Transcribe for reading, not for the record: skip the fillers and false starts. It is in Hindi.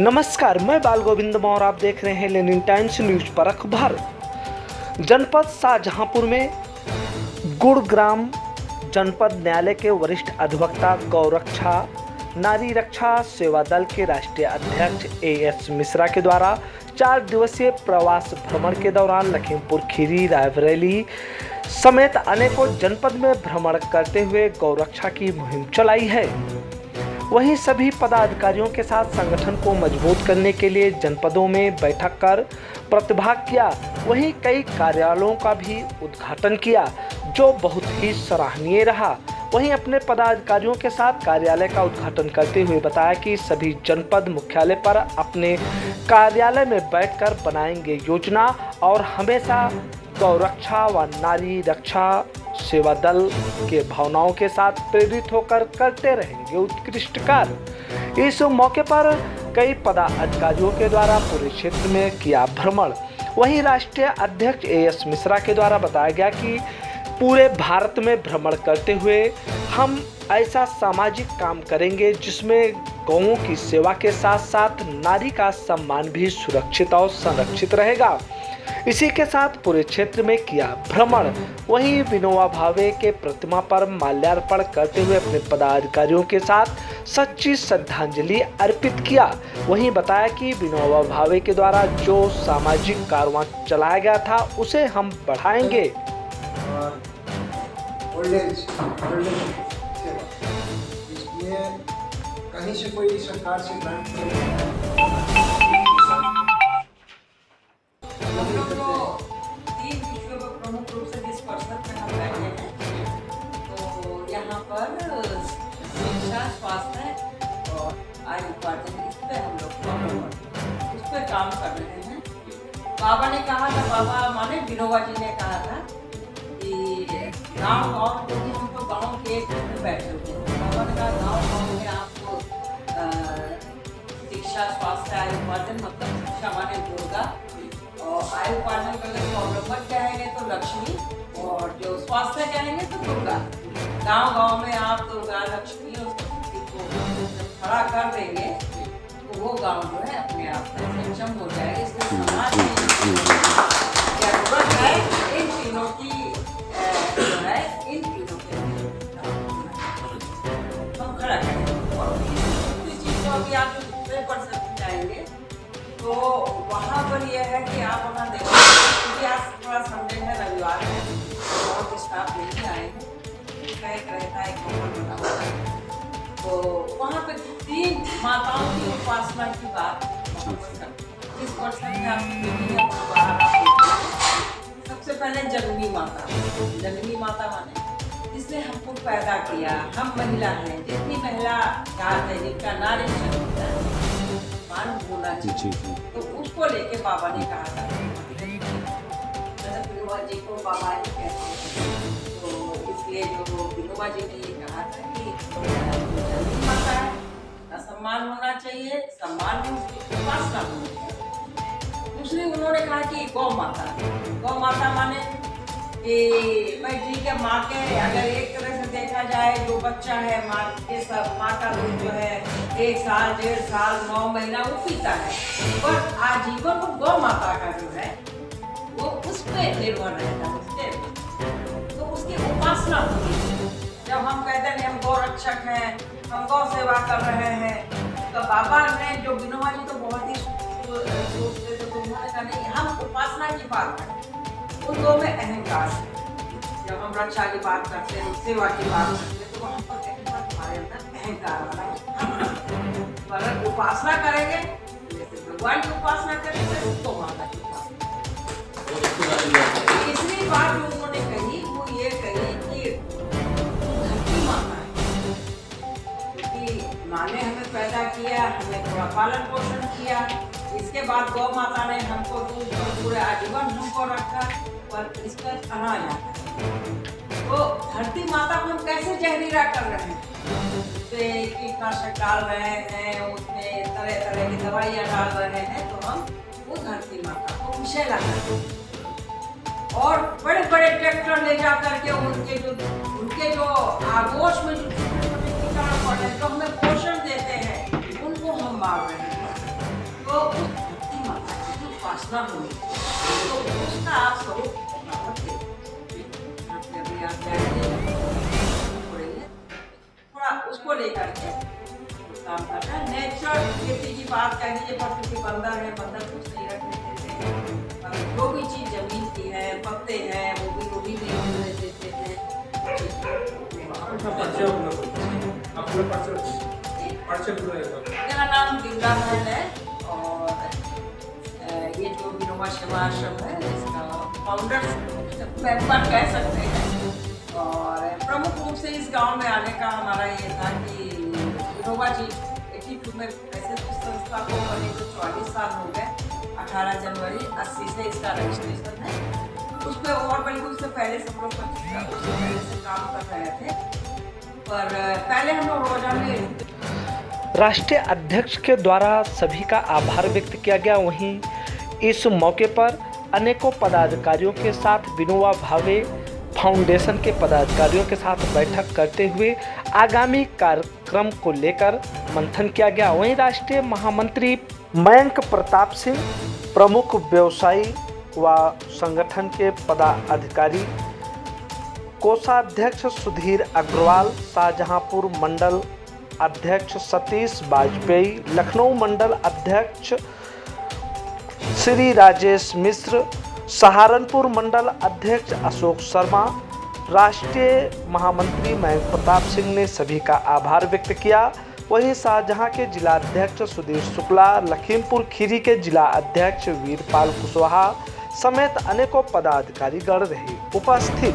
नमस्कार, मैं बाल गोविंद और आप देख रहे हैं लेनिन टाइम्स न्यूज पर अखबार। जनपद शाहजहांपुर में गुड़ग्राम जनपद न्यायालय के वरिष्ठ अधिवक्ता गौरक्षा नारी रक्षा सेवा दल के राष्ट्रीय अध्यक्ष एएस मिश्रा के द्वारा 4 दिवसीय प्रवास भ्रमण के दौरान लखीमपुर खीरी, रायबरेली समेत अनेकों जनपद में भ्रमण करते हुए गौरक्षा की मुहिम चलाई है। वहीं सभी पदाधिकारियों के साथ संगठन को मजबूत करने के लिए जनपदों में बैठक कर प्रतिभाग किया। वहीं कई कार्यालयों का भी उद्घाटन किया जो बहुत ही सराहनीय रहा। वहीं अपने पदाधिकारियों के साथ कार्यालय का उद्घाटन करते हुए बताया कि सभी जनपद मुख्यालय पर अपने कार्यालय में बैठकर बनाएंगे योजना और हमेशा गौरक्षा व नारी रक्षा सेवा दल के भावनाओं के साथ प्रेरित होकर करते रहेंगे उत्कृष्ट कार्य। इस मौके पर कई पदाधिकारियों के द्वारा पूरे क्षेत्र में किया भ्रमण। वहीं राष्ट्रीय अध्यक्ष एएस मिश्रा के द्वारा बताया गया कि पूरे भारत में भ्रमण करते हुए हम ऐसा सामाजिक काम करेंगे जिसमें गौओं की सेवा के साथ साथ नारी का सम्मान भी सुरक्षित और संरक्षित रहेगा। इसी के साथ पूरे क्षेत्र में किया भ्रमण। वहीं विनोबा भावे के प्रतिमा पर माल्यार्पण करते हुए अपने पदाधिकारियों के साथ सच्ची श्रद्धांजलि अर्पित किया। वहीं बताया कि विनोबा भावे के द्वारा जो सामाजिक कारवां चलाया गया था उसे हम बढ़ाएंगे। कहीं से कोई सरकार से ग्रांट प्रमुख रूप से जिस पर्सन में हम बैठे हैं, तो यहाँ पर शिक्षा, स्वास्थ्य और आय उपार्जन, इस पे हम लोग उस पर काम कर रहे हैं। बाबा ने कहा था, बाबा माने विनोबा जी ने कहा था कि गाँव क्योंकि हम तो गाँव के एक में बैठे हुए हैं। बाबा ने कहा गाँव में आपको शिक्षा, स्वास्थ्य, आय उपार्जन, मतलब शिक्षा माने दुर्गा, और आय उपार्जन का अगर प्रॉब्लम बच जाएंगे तो लक्ष्मी, और जो स्वास्थ्य कहेंगे तो दुर्गा। गांव में आप दुर्गा, लक्ष्मी और सरस्वती को खड़ा कर देंगे तो वो गांव जो है अपने आप में सक्षम हो जाएगा। इसलिए समाज में जरूरत है इन तीनों की, जो है इन तीनों के हम खड़ा करेंगे। और दूसरी चीज तो अभी आप जो दूसरे पर जाएंगे तो वहाँ पर यह है कि आप वहाँ देखें, क्योंकि आज थोड़ा संडे है, रविवार है, बहुत स्टाफ नहीं आए हैं, एक रहता है तो वहाँ पे 3 माताओं की उपासना की बात। जिस पर्सन में सबसे पहले जननी माता माने जिसने हमको पैदा किया, हम महिला हैं, जितनी महिला जात है जिनका नारी शक्ति है होना चाहिए, तो उसको लेके बाबा ने कहा था। विनोबा जी को बाबा ही कहते हैं, तो इसलिए जो विनोबा जी ने ये कहा था कि जननी माता है, का सम्मान होना चाहिए, सम्मान में उसकी उपासना होनी चाहिए। दूसरी उन्होंने कहा कि गौ माता माने कि भाई ठीक है, माँ के अगर एक तरह से देखा जाए जो बच्चा है माँ के सब, माँ का दूध जो है 1 साल, 1.5 साल, 9 महीना वो पीता है, पर आजीवन वो गौ माता का जो है वो उस पर निर्भर रहता है, तो उसकी उपासना होगी। जब हम कहते हैं हम गौ रक्षक हैं, हम गौ सेवा कर रहे हैं, तो बाबा ने जो विनोबा जी तो बहुत ही सोचते थे, तो उन्होंने कहा नहीं, हम उपासना की बात करें, उन दो में अहंकार है। जब हम रक्षा की बात करते हैं, सेवा की बात करते हैं, तो वहाँ पर हमारे अंदर अहंकार वाला। अगर उपासना करेंगे, जैसे भगवान की उपासना करेंगे तो माता की उपासना। तीसरी बात जो उन्होंने कही वो ये कही कि धरती माता है, क्योंकि माँ ने हमें पैदा किया, हमें थोड़ा पालन पोषण किया, इसके बाद गौ माता ने हमको दूध पर पूरे आजीवन हमको रखा, पर इसका अनाज आता है। तो धरती माता को हम कैसे जहरीला कर रहे हैं, उसमें कीटनाशक डाल रहे हैं, उसमें तरह तरह की दवाइयाँ डाल रहे हैं, तो हम वो धरती माता को विषैला करते हैं। और बड़े बड़े ट्रैक्टर ले जा करके उनके जो आगोश में जो छोटे छोटे कीटाणु पड़े हैं, जो हमें पोषण देते हैं, उनको हम मार रहे हैं। उपासना होनी चाहिए। तो उसका आप स्वरूप अभी आप जाएंगे थोड़ा उसको लेकर के काम करना है। नेचर खेती की बात कह लीजिए, प्रकृति बंदर है, बंदर कुछ नहीं रखने देते, जो भी चीज जमीन की है, पत्ते हैं, वो भी नहीं होने देते हैं। मेरा नाम दिव्या महल है और ये जो विनोबा सेवा आश्रम है इसका फाउंडर मेंबर कह सकते हैं। और प्रमुख रूप से इस गांव में आने का हमारा ये था कि विनोबा जी 82 में ऐसे इस संस्था को बने तो 44 साल हो गए। 18 जनवरी 80 से इसका रजिस्ट्रेशन है। उसमें और बल्कि उससे पहले सब लोग उससे पहले से काम कर रहे थे, पर पहले हम लोग रोजाना राष्ट्रीय अध्यक्ष के द्वारा सभी का आभार व्यक्त किया गया। वहीं इस मौके पर अनेकों पदाधिकारियों के साथ विनोबा भावे फाउंडेशन के पदाधिकारियों के साथ बैठक करते हुए आगामी कार्यक्रम को लेकर मंथन किया गया। वहीं राष्ट्रीय महामंत्री मयंक प्रताप सिंह, प्रमुख व्यवसायी व संगठन के पदाधिकारी, कोषाध्यक्ष सुधीर अग्रवाल, शाहजहांपुर मंडल अध्यक्ष सतीश वाजपेयी, लखनऊ मंडल अध्यक्ष श्री राजेश मिश्र, सहारनपुर मंडल अध्यक्ष अशोक शर्मा, राष्ट्रीय महामंत्री मयंक प्रताप सिंह ने सभी का आभार व्यक्त किया। वहीं शाहजहां के जिला अध्यक्ष सुधीर शुक्ला, लखीमपुर खीरी के जिला अध्यक्ष वीरपाल कुशवाहा समेत अनेकों पदाधिकारी गण रहे उपस्थित।